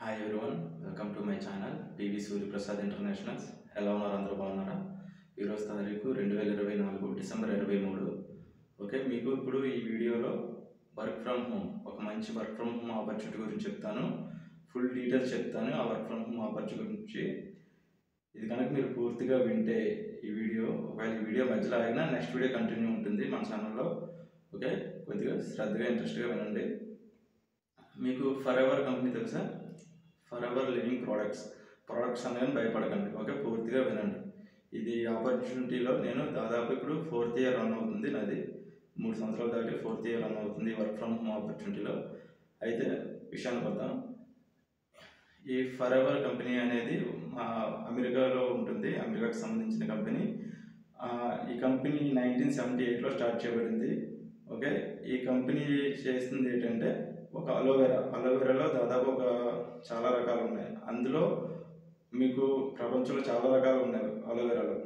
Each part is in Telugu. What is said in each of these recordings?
Hi everyone, welcome to my channel PV Suryaprasad internationals. ఎలా ఉన్నారు? అందరూ బాగున్నారా? ఈరోజు తారీఖు 2024 డిసెంబర్ 23. ఓకే, మీకు ఇప్పుడు ఈ వీడియోలో వర్క్ ఫ్రమ్ హోమ్, ఒక మంచి వర్క్ ఫ్రమ్ హోమ్ ఆపర్చునిటీ గురించి చెప్తాను. ఫుల్ డీటెయిల్స్ చెప్తాను ఆ వర్క్ ఫ్రమ్ హోమ్ ఆపర్చునిటీ గురించి. ఇది కనుక మీరు పూర్తిగా వింటే ఈ వీడియో, ఒకవేళ ఈ వీడియో మధ్యలో ఆగినా నెక్స్ట్ వీడియో కంటిన్యూ ఉంటుంది మన ఛానల్లో. ఓకే, కొద్దిగా శ్రద్ధగా ఇంట్రెస్ట్గా వినండి. మీకు ఫర్ ఎవర్ కంపెనీ తెలుసా? ఫర్ ఎవర్ లివింగ్ ప్రోడక్ట్స్ అనేది భయపడకండి. ఓకే, పూర్తిగా వినండి. ఇది ఆపర్చునిటీలో నేను దాదాపు ఇప్పుడు 4th ఇయర్ రన్ అవుతుంది. నాది 3 సంవత్సరాలు దాటి 4th ఇయర్ రన్ అవుతుంది వర్క్ ఫ్రమ్ హోమ్ ఆపర్చునిటీలో. అయితే విషయానికి వద్దాం. ఈ ఫర్ ఎవర్ కంపెనీ అనేది అమెరికాలో ఉంటుంది, అమెరికాకు సంబంధించిన కంపెనీ. ఈ కంపెనీ 1978లో స్టార్ట్ చేయబడింది. ఓకే, ఈ కంపెనీ చేస్తుంది ఏంటంటే ఒక అలోవెరాలో దాదాపు చాలా రకాలు ఉన్నాయి. అందులో మీకు ప్రపంచంలో చాలా రకాలు ఉన్నాయి అలోవెరాలో.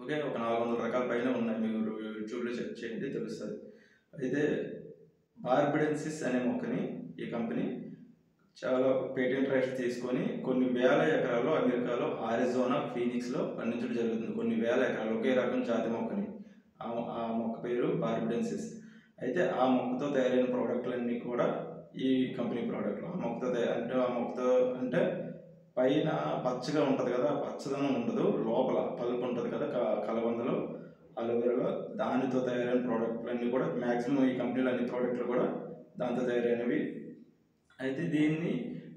ఓకే, ఒక 400 రకాల పైన ఉన్నాయి. మీరు యూట్యూబ్లో చెక్ చేయండి, తెలుస్తుంది. అయితే బార్బడెన్సిస్ అనే మొక్కని ఈ కంపెనీ చాలా పేటెంట్ రైట్స్ తీసుకొని కొన్ని వేల ఎకరాల్లో అమెరికాలో ఆరిజోనా, ఫీనిక్స్లో పండించడం జరుగుతుంది. కొన్ని వేల ఎకరాలు ఒకే రకం జాతి మొక్కని. ఆ మొక్క పేరు బార్బడెన్సిస్. అయితే ఆ మొక్కతో తయారైన ప్రోడక్ట్లన్నీ కూడా ఈ కంపెనీ ప్రోడక్ట్లు. ఆ మొక్కతో అంటే పైన పచ్చగా ఉంటుంది కదా, పచ్చదనం ఉండదు, లోపల పలుపు ఉంటుంది కదా కలబందలో, అలోవెరాలో, దానితో తయారైన ప్రోడక్ట్లన్నీ కూడా మ్యాక్సిమం ఈ కంపెనీలో అన్ని ప్రోడక్ట్లు కూడా దాంతో తయారైనవి. అయితే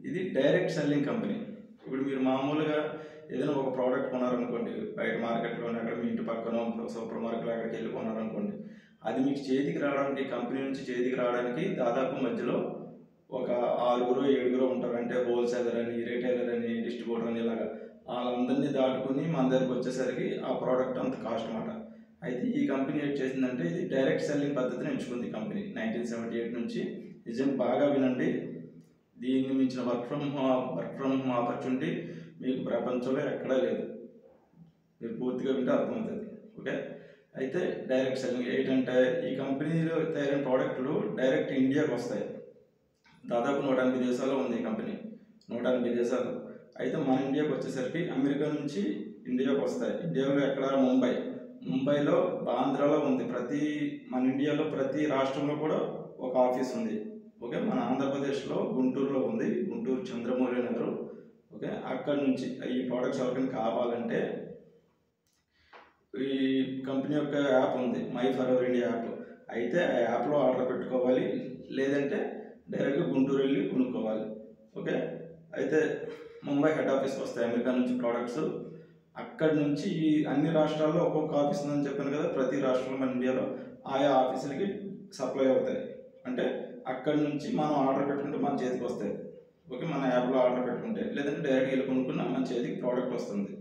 ఇది డైరెక్ట్ సెల్లింగ్ కంపెనీ. ఇప్పుడు మీరు మామూలుగా ఏదైనా ఒక ప్రోడక్ట్ కొనారనుకోండి, బయట మార్కెట్లోనే, అక్కడ మీ ఇంటి పక్కన సూపర్ మార్కెట్లో అక్కడికి వెళ్ళి కొనారనుకోండి, అది మీకు చేతికి రావడానికి, కంపెనీ నుంచి చేతికి రావడానికి దాదాపు మధ్యలో ఒక 6-7 ఉంటారు. అంటే హోల్సేలర్ అని, రిటైలర్ అని, డిస్ట్రిబ్యూటర్ అని, ఇలాగా వాళ్ళందరినీ దాటుకుని మన దగ్గరకు వచ్చేసరికి ఆ ప్రోడక్ట్ అంత కాస్ట్ అన్నమాట. అయితే ఈ కంపెనీ ఏం చేసిందంటే ఇది డైరెక్ట్ సెల్లింగ్ పద్ధతిని ఎంచుకుంది ఈ కంపెనీ 1978 నుంచి. నిజం బాగా వినండి. దీన్ని మించిన వర్క్ ఫ్రమ్ హోమ్ ఆపర్చునిటీ మీకు ప్రపంచంలో ఎక్కడా లేదు. మీరు పూర్తిగా వింటే అర్థమవుతుంది. ఓకే, అయితే డైరెక్ట్ సెల్లింగ్ ఏంటంటే ఈ కంపెనీలో తయారైన ప్రోడక్ట్లు డైరెక్ట్ ఇండియాకి వస్తాయి. దాదాపు 180 దేశాల్లో ఉంది ఈ కంపెనీ, 180 దేశాలు. అయితే మన ఇండియాకి వచ్చేసరికి అమెరికా నుంచి ఇండియాకి వస్తాయి. ఇండియాలో ఎక్కడ? ముంబైలో, బాంద్రాలో ఉంది. మన ఇండియాలో ప్రతి రాష్ట్రంలో కూడా ఒక ఆఫీస్ ఉంది. ఓకే, మన ఆంధ్రప్రదేశ్లో గుంటూరులో ఉంది, గుంటూరు చంద్రమౌళి నగర్. ఓకే, అక్కడ నుంచి ఈ ప్రోడక్ట్స్ ఎవరికైనా కావాలంటే ఈ కంపెనీ యొక్క యాప్ ఉంది, my for ever India app. అయితే ఆ యాప్లో ఆర్డర్ పెట్టుకోవాలి, లేదంటే డైరెక్ట్గా గుంటూరు వెళ్ళి కొనుక్కోవాలి. ఓకే, అయితే ముంబై హెడ్ ఆఫీస్కి వస్తాయి అమెరికా నుంచి ప్రోడక్ట్స్. అక్కడి నుంచి ఈ అన్ని రాష్ట్రాల్లో ఒక్కొక్క ఆఫీస్ ఉందని చెప్పాను కదా, ప్రతి రాష్ట్రంలో మన ఇండియాలో ఆయా ఆఫీసులకి సప్లై అవుతాయి. అంటే అక్కడి నుంచి మనం ఆర్డర్ పెట్టుకుంటే మన చేతికి వస్తాయి. ఓకే, మన యాప్లో ఆర్డర్ పెట్టుకుంటే, లేదంటే డైరెక్ట్గా వెళ్ళి కొనుక్కున్నా మన చేతికి ప్రోడక్ట్ వస్తుంది.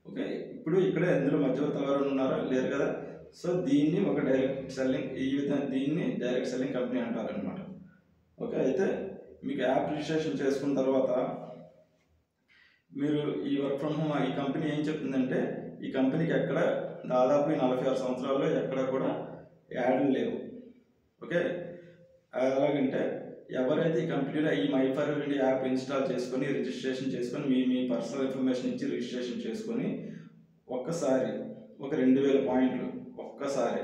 ఓకే, ఇప్పుడు ఇక్కడ ఎందులో మధ్యవర్తులు ఎవరైనా ఉన్నారా? లేరు కదా. సో దీన్ని ఒక డైరెక్ట్ సెల్లింగ్, దీన్ని డైరెక్ట్ సెల్లింగ్ కంపెనీ అంటారనమాట. ఓకే, అయితే మీకు యాప్ రిజిస్ట్రేషన్ చేసుకున్న తర్వాత మీరు ఈ వర్క్ ఫ్రమ్ హోమ్, ఈ కంపెనీ ఏం చెప్తుందంటే, ఈ కంపెనీకి ఎక్కడ దాదాపు 46 సంవత్సరాల్లో ఎక్కడ కూడా యాడ్లు లేవు. ఓకే, ఎలాగంటే ఎవరైతే ఈ కంపెనీలో ఈ my for ever India app install చేసుకొని రిజిస్ట్రేషన్ చేసుకొని మీ పర్సనల్ ఇన్ఫర్మేషన్ ఇచ్చి రిజిస్ట్రేషన్ చేసుకొని ఒక్కసారి ఒక 2000 పాయింట్లు ఒక్కసారి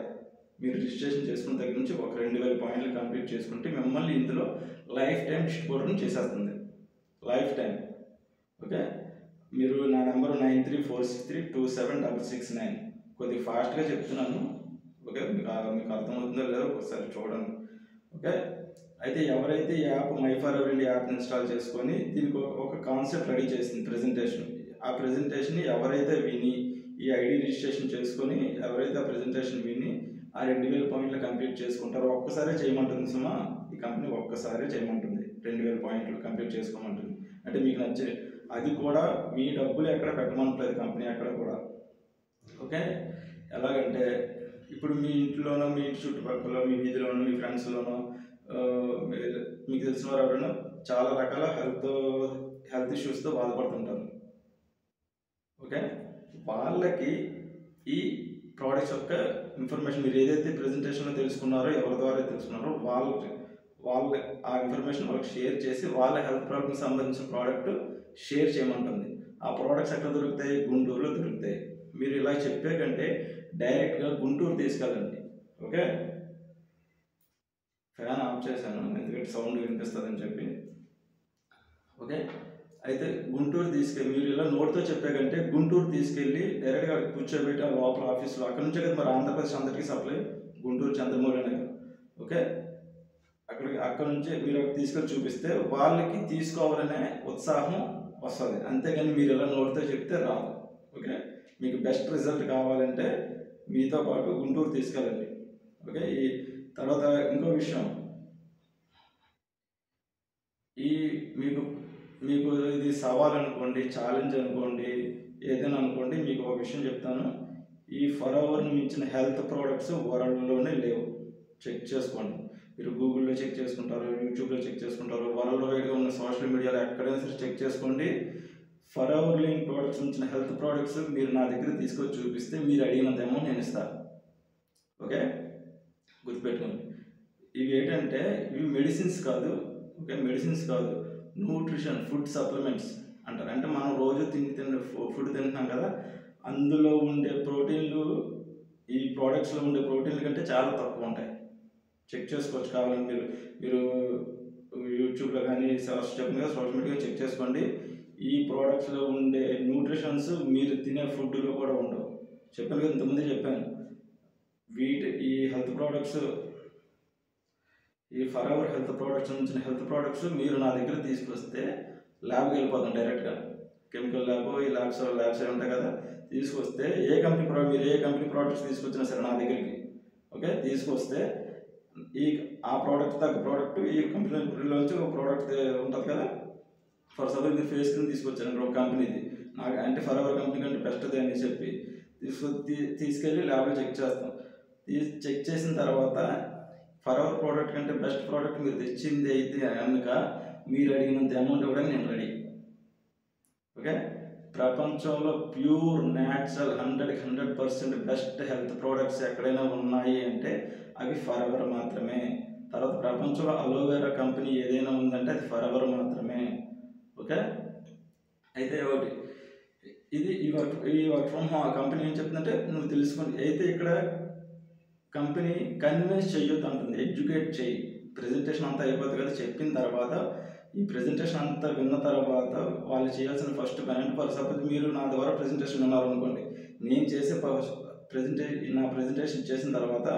మీరు రిజిస్ట్రేషన్ చేసుకున్న దగ్గర నుంచి ఒక 2000 పాయింట్లు కంప్లీట్ చేసుకుంటే మిమ్మల్ని ఇందులో లైఫ్ టైం డిస్ట్రిబ్యూటర్ని చేసేస్తుంది. Life time. ఓకే, మీరు నా నెంబరు 9346327669. కొద్దిగా ఫాస్ట్గా చెప్తున్నాను. ఓకే, మీకు అర్థమవుతుందో లేదో ఒకసారి చూడండి. ఓకే, అయితే ఎవరైతే ఈ app my for ever India app install చేసుకొని దీనికి ఒక కాన్సెప్ట్ రెడీ చేసింది, ప్రెజెంటేషన్. ఆ ప్రెజెంటేషన్ని ఎవరైతే విని ఈ ఐడి రిజిస్ట్రేషన్ చేసుకొని ఎవరైతే ఆ ప్రెజెంటేషన్ విని ఆ 2000 పాయింట్లు కంప్లీట్ చేసుకుంటారో ఒక్కసారే చేయమంటుంది సుమా. ఈ కంపెనీ ఒక్కసారే చేయమంటుంది, 2000 పాయింట్లు కంప్లీట్ చేసుకోమంటుంది. అంటే మీకు నచ్చే, అది కూడా మీ డబ్బులు ఎక్కడ పెట్టమంటలేదు కంపెనీ ఎక్కడ కూడా. ఓకే, ఎలాగంటే ఇప్పుడు మీ ఇంట్లోనో, మీ ఇంటి చుట్టుపక్కల, మీ వీధిలోనో, మీ ఫ్రెండ్స్లోనో, మీకు తెలిసిన వారు ఎవరైనా చాలా రకాల హెల్త్ ఇష్యూస్తో బాధపడుతుంటారు. ఓకే, వాళ్ళకి ఈ ప్రోడక్ట్స్ యొక్క ఇన్ఫర్మేషన్ మీరు ఏదైతే ప్రెజెంటేషన్లో తెలుసుకున్నారో, ఎవరి ద్వారా తెలుసుకున్నారో వాళ్ళ ఆ ఇన్ఫర్మేషన్ వాళ్ళకి షేర్ చేసి వాళ్ళ హెల్త్ ప్రాబ్లమ్కి సంబంధించిన ప్రోడక్ట్ షేర్ చేయమంటుంది. ఆ ప్రోడక్ట్స్ ఎక్కడ దొరుకుతాయి? గుంటూరులో దొరుకుతాయి. మీరు ఇలా చెప్పే కంటే డైరెక్ట్గా గుంటూరు తీసుకెళ్ళండి. ఓకే, ఫ్యాన్ ఆఫ్ చేశాను ఎందుకంటే సౌండ్ వినిపిస్తుందని చెప్పి. ఓకే, అయితే గుంటూరు తీసుకెళ్ళి మీరు ఇలా నోట్తో చెప్పే కంటే గుంటూరు తీసుకెళ్ళి డైరెక్ట్గా కూర్చోబెట్టి ఆ లోపల ఆఫీస్లో అక్కడ నుంచే కదా మరి ఆంధ్రప్రదేశ్ అందరికీ సప్లై, గుంటూరు చంద్రమౌళి నగర్. ఓకే, అక్కడ నుంచి మీరు తీసుకొని చూపిస్తే వాళ్ళకి తీసుకోవాలనే ఉత్సాహం వస్తుంది. అంతేగాని మీరు ఇలా నోటితో చెప్తే రాదు. ఓకే, మీకు బెస్ట్ రిజల్ట్ కావాలంటే మీతో పాటు గుంటూరు తీసుకెళ్ళండి. ఓకే, ఈ తర్వాత ఇంకో విషయం, ఈ మీకు మీకు ఇది సవాల్ అనుకోండి, ఛాలెంజ్ అనుకోండి, ఏదైనా అనుకోండి, మీకు ఒక విషయం చెప్తాను. ఈ ఫరెవర్ని మించిన హెల్త్ ప్రోడక్ట్స్ వరల్డ్లోనే లేవు. చెక్ చేసుకోండి. మీరు గూగుల్లో చెక్ చేసుకుంటారు, యూట్యూబ్లో చెక్ చేసుకుంటారు, వరల్డ్ వైడ్గా ఉన్న సోషల్ మీడియాలో ఎక్కడైనా సరే చెక్ చేసుకోండి. ఫరెవర్ లింక్ ప్రోడక్ట్స్ ఉంచిన హెల్త్ ప్రోడక్ట్స్ మీరు నా దగ్గర తీసుకొచ్చి చూపిస్తే మీరు అడిగినంత అమౌంట్ నేను ఇస్తాను. ఓకే, గుర్తుపెట్టుకోండి. ఇవి ఏంటంటే ఇవి మెడిసిన్స్ కాదు. ఓకే, మెడిసిన్స్ కాదు, న్యూట్రిషన్ ఫుడ్ సప్లిమెంట్స్ అంటారు. అంటే మనం రోజు తినే ఫుడ్ తింటున్నాం కదా, అందులో ఉండే ప్రోటీన్లు ఈ ప్రోడక్ట్స్లో ఉండే ప్రోటీన్ల కంటే చాలా తక్కువ ఉంటాయి. చెక్ చేసుకోవచ్చు కావాలని మీరు మీరు యూట్యూబ్లో కానీ చెప్పిన కదా సోషల్ మీడియాలో చెక్ చేసుకోండి. ఈ ప్రోడక్ట్స్లో ఉండే న్యూట్రిషన్స్ మీరు తినే ఫుడ్లో కూడా ఉండవు. చెప్పాను కదా, ఇంతకుముందే చెప్పాను. ఈ హెల్త్ ప్రోడక్ట్స్, ఈ ఫరెవర్ హెల్త్ ప్రోడక్ట్స్ నుంచి హెల్త్ ప్రోడక్ట్స్ మీరు నా దగ్గర తీసుకొస్తే ల్యాబ్కి వెళ్ళిపోతాం డైరెక్ట్గా. కెమికల్ ల్యాబ్, ఈ ల్యాబ్స్ అవి ఉంటాయి కదా, తీసుకొస్తే మీరు ఏ కంపెనీ ప్రోడక్ట్స్ తీసుకొచ్చినా సరే నా దగ్గరికి, ఓకే, తీసుకొస్తే ఆ ప్రోడక్ట్ తగ్గ ప్రోడక్ట్ ఈ కంపెనీలోంచి ఒక ప్రోడక్ట్ ఉంటుంది కదా. ఫర్ సపోజ్ మీరు ఫేస్ క్రీమ్ తీసుకొచ్చారు ఒక కంపెనీది, నాకు అంటే ఫరెవర్ కంపెనీ కంటే బెస్ట్ది అని చెప్పి తీసుకెళ్ళి ల్యాబ్లో చెక్ చేస్తాం. చెక్ చేసిన తర్వాత ఫరెవర్ ప్రోడక్ట్ కంటే బెస్ట్ ప్రోడక్ట్ మీరు తెచ్చింది అయితే కనుక మీరు అడిగినంత అమౌంట్ ఇవ్వడానికి నేను రెడీ. ఓకే, ప్రపంచంలో pure natural 100% best health products ఎక్కడైనా ఉన్నాయి అంటే అవి ఫరెవర్ మాత్రమే. తర్వాత ప్రపంచంలో అలోవెరా కంపెనీ ఏదైనా ఉందంటే అది ఫరెవర్ మాత్రమే. ఓకే, అయితే ఒకటి ఇది ఈ వర్క్ ఫ్రమ్ హోమ్ కంపెనీ ఏం చెప్తుందంటే నువ్వు తెలుసుకోండి. అయితే ఇక్కడ కంపెనీ కన్విన్స్ చెయ్యొద్దు అంటుంది, ఎడ్యుకేట్ చేయి. ప్రెజెంటేషన్ అంతా అయిపోతుంది కదా, చెప్పిన తర్వాత ఈ ప్రెజెంటేషన్ అంతా విన్న తర్వాత వాళ్ళు చేయాల్సిన ఫస్ట్ పని అంటే ఫర్ సపోజ్ మీరు నా ద్వారా ప్రెజెంటేషన్ విన్నారనుకోండి, నేను చేసే నా ప్రెజెంటేషన్ చేసిన తర్వాత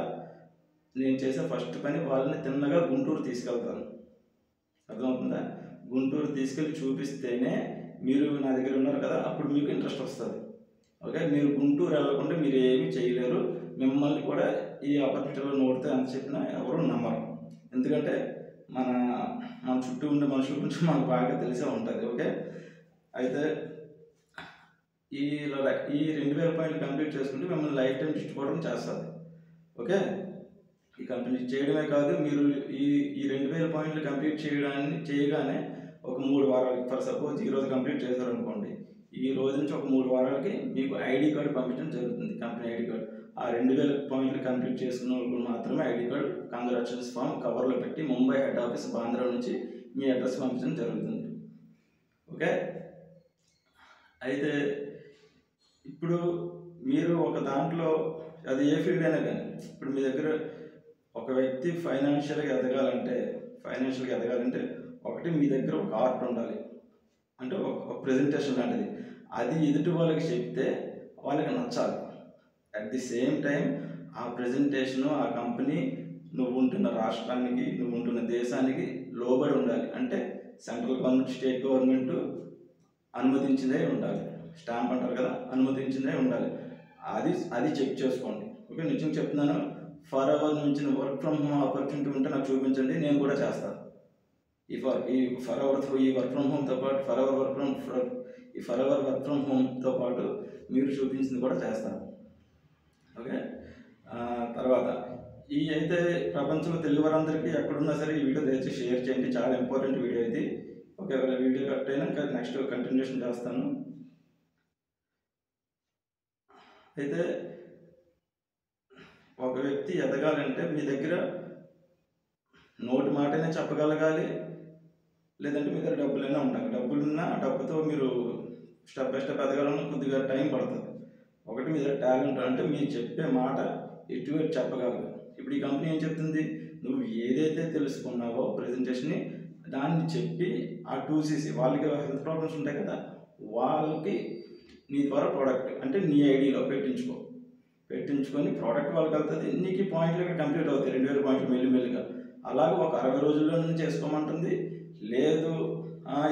నేను చేసే ఫస్ట్ పని వాళ్ళని తిన్నగా గుంటూరు తీసుకెళ్తాను. అర్థమవుతుందా? గుంటూరు తీసుకెళ్ళి చూపిస్తేనే మీరు నా దగ్గర ఉన్నారు కదా, అప్పుడు మీకు ఇంట్రెస్ట్ వస్తుంది. ఓకే, మీరు గుంటూరు వెళ్ళకుండా మీరు ఏమీ చేయలేరు. మిమ్మల్ని కూడా ఈ ఆపర్చునిటీలో నోడితే ఎంత చెప్పినా ఎవరు నమ్మరు. ఎందుకంటే మన చుట్టూ ఉండే మనుషుల గురించి మనకు బాగా తెలిసే ఉంటుంది. ఓకే, అయితే ఈ 2000 పాయింట్లు కంప్లీట్ చేసుకుంటే మిమ్మల్ని లైఫ్ టైం డిస్ట్రిబ్యూట్ చేస్తుంది. ఓకే, ఈ కంప్లీట్ చేయడమే కాదు, మీరు ఈ 2000 పాయింట్లు కంప్లీట్ చేయగానే ఒక 3 వారాలకి, ఫర్ సపోజ్ ఈరోజు కంప్లీట్ చేశారనుకోండి, ఈ రోజు నుంచి ఒక 3 వారాలకి మీకు ఐడి కార్డు పంపించడం జరుగుతుంది, కంపెనీ ఐడి కార్డు. ఆ 2000 పాయింట్లు కంప్లీట్ చేసుకున్న వాళ్ళు మాత్రమే ఐడి కార్డు కంగ్రాచులేషన్స్ ఫామ్ కవర్లో పెట్టి ముంబై హెడ్ ఆఫీస్ బాంద్రా నుంచి మీ అడ్రస్ పంపించడం జరుగుతుంది. ఓకే, అయితే ఇప్పుడు మీరు ఒక దాంట్లో అది ఏ ఫీల్డ్ అయినా కానీ, ఇప్పుడు మీ దగ్గర ఒక వ్యక్తి ఫైనాన్షియల్గా ఎదగాలంటే ఒకటి మీ దగ్గర ఒక ఆర్ట్ ఉండాలి, అంటే ఒక ప్రెజెంటేషన్ లాంటిది. అది ఎదుటి వాళ్ళకి చెప్తే వాళ్ళకి నచ్చాలి. అట్ ది సేమ్ టైం ఆ ప్రెజెంటేషను ఆ కంపెనీ నువ్వు ఉంటున్న రాష్ట్రానికి, నువ్వు ఉంటున్న దేశానికి లోబడి ఉండాలి. అంటే సెంట్రల్ గవర్నమెంట్, స్టేట్ గవర్నమెంట్ అనుమతించిందే ఉండాలి. స్టాంప్ అంటారు కదా, అనుమతించిందే ఉండాలి. అది చెక్ చేసుకోండి. ఓకే, నిజంగా చెప్తున్నాను. ఫరెవర్ నుంచి వర్క్ ఫ్రమ్ హోమ్ ఆపర్చునిటీ ఉంటే నాకు చూపించండి, నేను కూడా చేస్తాను. ఈ వర్క్ ఫ్రమ్ హోమ్తో పాటు ఫరెవర్ వర్క్ ఫ్రమ్ హోమ్తో పాటు మీరు చూపించింది కూడా చేస్తాను. ఓకే, తర్వాత అయితే ప్రపంచంలో తెలుగు వారందరికీ ఎక్కడున్నా సరే ఈ వీడియో దయచేసి షేర్ చేయండి. చాలా ఇంపార్టెంట్ వీడియో ఇది. ఒకవేళ వీడియో కట్ అయినా ఇంకా నెక్స్ట్ కంటిన్యూషన్ చేస్తాను. అయితే ఒక వ్యక్తి ఎదగాలంటే మీ దగ్గర నోటి మాటనే చెప్పగలగాలి, లేదంటే మీ దగ్గర డబ్బులైనా ఉండాలి. డబ్బులున్నా డబ్బుతో మీరు స్టెప్ బై స్టెప్ ఎదగాలన్నా కొద్దిగా టైం పడుతుంది. ఒకటి మీ దగ్గర టాలెంట్ అంటే మీరు చెప్పే మాట ఎటువైపు చెప్పగలరు. ఇప్పుడు ఈ కంపెనీ ఏం చెప్తుంది, నువ్వు ఏదైతే తెలుసుకున్నావో ప్రజెంటేషన్ని దాన్ని చెప్పి ఆ 2CC వాళ్ళకి హెల్త్ ప్రాబ్లమ్స్ ఉంటాయి కదా, వాళ్ళకి నీ ద్వారా ప్రోడక్ట్ అంటే నీ ఐడిలో పెట్టించుకొని ప్రోడక్ట్ వాళ్ళకి వెళ్తుంది, నీకు పాయింట్లు ఇక్కడ కంప్లీట్ అవుతాయి 2000 పాయింట్లు మెల్లిమెల్లిగా. అలాగే ఒక 60 రోజుల్లో నుంచి చేసుకోమంటుంది. లేదు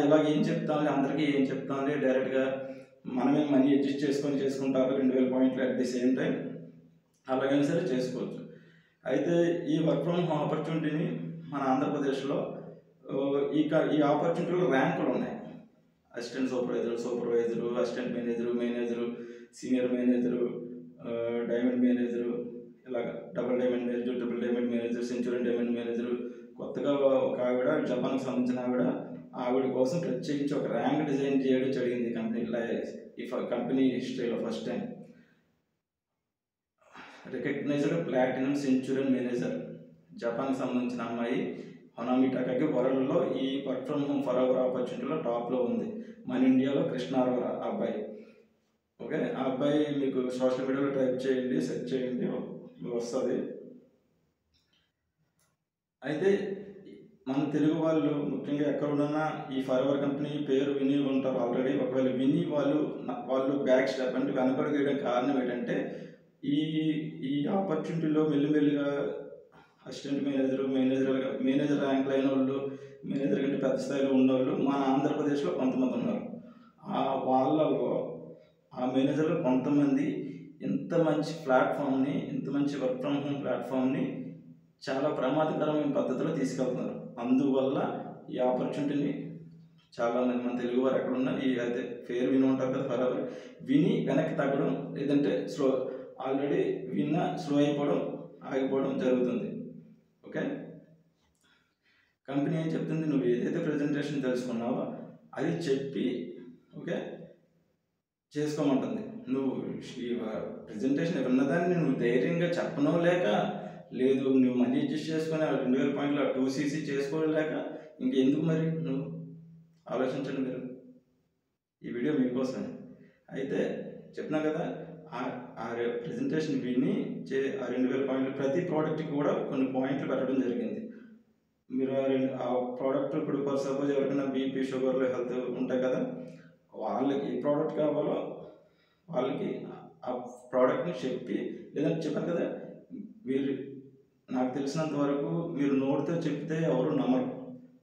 ఇలాగ ఏం చెప్తాంలే, అందరికీ ఏం చెప్తాంలే, డైరెక్ట్గా మనమే మనీ అడ్జస్ట్ చేసుకుంటారు 2000 పాయింట్లు అట్ ది సేమ్ టైం, అలాగైనా సరే చేసుకోవచ్చు. అయితే ఈ వర్క్ ఫ్రమ్ హోమ్ ఆపర్చునిటీని మన ఆంధ్రప్రదేశ్లో ఈ ఆపర్చునిటీలో ర్యాంకులు ఉన్నాయి. Assistant supervisor, assistant manager, senior manager, diamond manager, ఇలాగ double diamond manager, triple diamond manager, century diamond manager. కొత్తగా ఒక ఆవిడ జపాన్కి సంబంధించిన ఆవిడ కోసం ప్రత్యేకించి ఒక ర్యాంక్ డిజైన్ చేయడం జరిగింది కంపెనీ హిస్టరీలో first time. Recognized platinum century manager, జపాన్కి సంబంధించిన అమ్మాయి హొనామి టకాకి వరల్డ్లో ఈ work from home for our ఆపర్చునిటీలో టాప్లో ఉంది. మన ఇండియాలో కృష్ణ అరోరా అబ్బాయి. ఓకే, ఆ అబ్బాయి మీకు సోషల్ మీడియాలో టైప్ చేయండి, సెర్చ్ చేయండి, వస్తుంది. అయితే మన తెలుగు వాళ్ళు ముఖ్యంగా ఎక్కడున్నా ఈ ఫర్ అవర్ కంపెనీ పేరు విని ఉంటారు ఆల్రెడీ. ఒకవేళ విని వాళ్ళు బ్యాక్ స్టెప్ అంటే వెనకడుగు వేయడానికి కారణం ఏంటంటే ఈ ఆపర్చునిటీలో మెల్లిమెల్లిగా అసిస్టెంట్ మేనేజర్ ర్యాంక్ అయిన వాళ్ళు, మేనేజర్ కంటే పెద్ద స్థాయిలో ఉన్నవాళ్ళు మన ఆంధ్రప్రదేశ్లో కొంతమంది ఉన్నారు. వాళ్ళలో ఆ మేనేజర్లో కొంతమంది ఇంత మంచి ప్లాట్ఫామ్ని, ఇంత మంచి వర్క్ ఫ్రమ్ హోమ్ ప్లాట్ఫామ్ని చాలా ప్రమాదకరమైన పద్ధతిలో తీసుకెళ్తున్నారు. అందువల్ల ఈ ఆపర్చునిటీని చాలామంది మన తెలుగు వారు ఎక్కడున్నా అయితే పేరు విని ఉంటారు కదా ఫర్ అవర్, విని వెనక్కి తగ్గడం, లేదంటే ఆల్రెడీ స్లో అయిపోవడం, ఆగిపోవడం జరుగుతుంది. ఓకే, కంపెనీ ఏం చెప్తుంది, నువ్వు ఏదైతే ప్రజెంటేషన్ తెలుసుకున్నావో అది చెప్పి చేసుకోమంటుంది. నువ్వు ఈ ప్రజెంటేషన్ విన్నదాన్ని నువ్వు ధైర్యంగా చెప్పనో లేక, లేదు నువ్వు మనీ అడ్జస్ట్ చేసుకొని 2000 పాయింట్లు 2CC చేసుకోలేక ఇంకెందుకు మరి నువ్వు ఆలోచించండి మీరు. ఈ వీడియో మీకోసమే. అయితే చెప్పినా కదా, ఆ ప్రజెంటేషన్ విని ఆ 2000 పాయింట్లు ప్రతి ప్రోడక్ట్కి కూడా కొన్ని పాయింట్లు పెట్టడం జరిగింది. మీరు ఆ ప్రోడక్ట్ ఇప్పుడు ఫర్ సపోజ్ ఎవరికైనా బీపీ, షుగర్లు, హెల్త్ ఉంటాయి కదా, వాళ్ళకి ఏ ప్రోడక్ట్ కావాలో వాళ్ళకి ఆ ప్రోడక్ట్ని చెప్పి, లేదంటే చెప్పాను కదా, మీరు నాకు తెలిసినంత వరకు మీరు నోటితో చెప్తే ఎవరు నమ్మరు.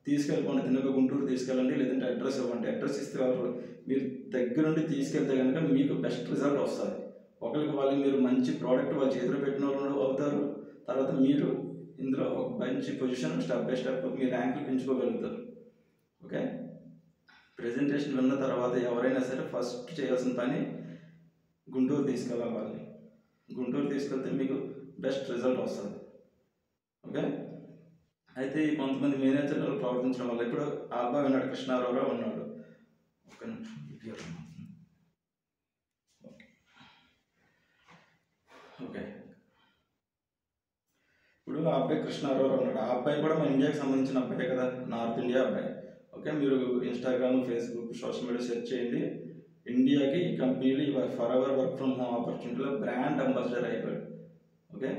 తీసుకెళ్ళిపోండి, తినక గుంటూరు తీసుకెళ్ళండి, లేదంటే అడ్రస్ ఇవ్వండి, అడ్రస్ ఇస్తే వాళ్ళు మీరు దగ్గరుండి తీసుకెళ్తే కనుక మీకు బెస్ట్ రిజల్ట్ వస్తుంది. వాళ్ళకి మీరు మంచి ప్రోడక్ట్ వాళ్ళ చేతిలో పెట్టిన వాళ్ళు అవుతారు. తర్వాత మీరు ఇందులో ఒక మంచి పొజిషన్ స్టెప్ బై స్టెప్ మీ ర్యాంకులు పెంచుకోగలుగుతారు. ఓకే, ప్రెజెంటేషన్ విన్న తర్వాత ఎవరైనా సరే ఫస్ట్ చేయాల్సిన పని గుంటూరు తీసుకెళ్ళాలి వాళ్ళని. గుంటూరు తీసుకెళ్తే మీకు బెస్ట్ రిజల్ట్ వస్తుంది. ఓకే, అయితే కొంతమంది మేనేజర్లు ప్రవర్తించడం వల్ల ఇప్పుడు ఆ అబ్బాయి ఉన్నాడు, కృష్ణ అరోరా ఉన్నాడు. ఒక నిమిషం. ఓకే, ఇప్పుడు ఆ అబ్బాయి కృష్ణ అరోరా ఉన్నాడు. ఆ అబ్బాయి కూడా మన ఇండియాకి సంబంధించిన అబ్బాయి కదా, నార్త్ ఇండియా అబ్బాయి. ఓకే, మీరు Instagram, Facebook, social media search చేయండి. ఇండియాకి ఈ కంపెనీలు for our work from home ఆపర్చునిటీలో బ్రాండ్ అంబాసిడర్ అయిపోయాడు. ఓకే,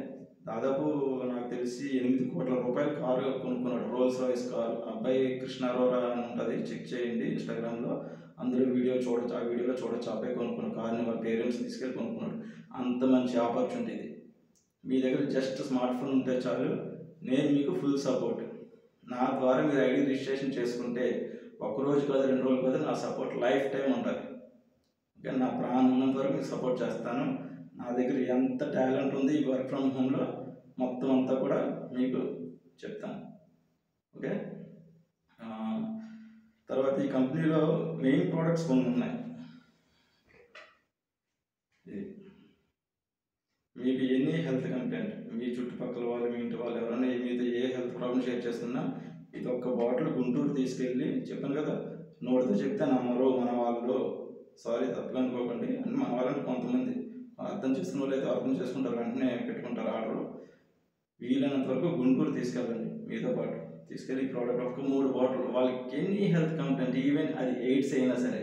దాదాపు నాకు తెలిసి 8 కోట్ల రూపాయల కారు కొనుక్కున్నాడు, రోల్స్ రాయిస్ కారు. అబ్బాయి కృష్ణ అరోరా అని ఉంటుంది, చెక్ చేయండి ఇన్స్టాగ్రామ్లో. అందులో ఆ వీడియోలో చూడొచ్చు. అబ్బాయి కొనుక్కున్న కారుని వాళ్ళ పేరెంట్స్ తీసుకెళ్ళి కొనుక్కున్నాడు. అంత మంచి ఆపర్చునిటీ ఇది. మీ దగ్గర జస్ట్ స్మార్ట్ ఫోన్ ఉంటే చాలు, నేను మీకు ఫుల్ సపోర్ట్. నా ద్వారా మీరు ఐడి రిజిస్ట్రేషన్ చేసుకుంటే ఒకరోజు కాదు, 2 రోజులు కాదు, నా సపోర్ట్ లైఫ్ టైం ఉంటుంది. ఓకే, నా ప్రాణం ఉన్నంత వరకు మీకు సపోర్ట్ చేస్తాను. నా దగ్గర ఎంత టాలెంట్ ఉంది ఈ వర్క్ ఫ్రమ్ హోమ్లో మొత్తం అంతా కూడా మీకు చెప్తాను. ఓకే, తర్వాత ఈ కంపెనీలో మెయిన్ ప్రోడక్ట్స్ కొన్ని ఉన్నాయి. మీకు ఎనీ హెల్త్ కంప్లైంట్, మీ చుట్టుపక్కల వాళ్ళు, మీ ఇంటి వాళ్ళు ఎవరైనా మీతో ఏ హెల్త్ ప్రాబ్లమ్ షేర్ చేస్తున్నా, ఇది ఒక్క బాటిల్ గుంటూరు తీసుకెళ్ళి, చెప్పాను కదా, నోటితో చెప్తే నమ్మరు మన వాళ్ళు. సారీ, తప్పుగా అనుకోకండి. అంటే మన వాళ్ళని కొంతమంది అర్థం చేసుకున్న వాళ్ళు అయితే అర్థం చేసుకుంటారు, వెంటనే పెట్టుకుంటారు ఆర్డరు. వీలైనంత వరకు గుంటూరు తీసుకెళ్ళండి మీతో పాటు. తీసుకెళ్ళి ఈ ప్రోడక్ట్ ఒక 3 బాటిల్ వాళ్ళకి ఎనీ హెల్త్ కంప్లైంట్ ఈవెన్ అది ఎయిడ్స్ అయినా సరే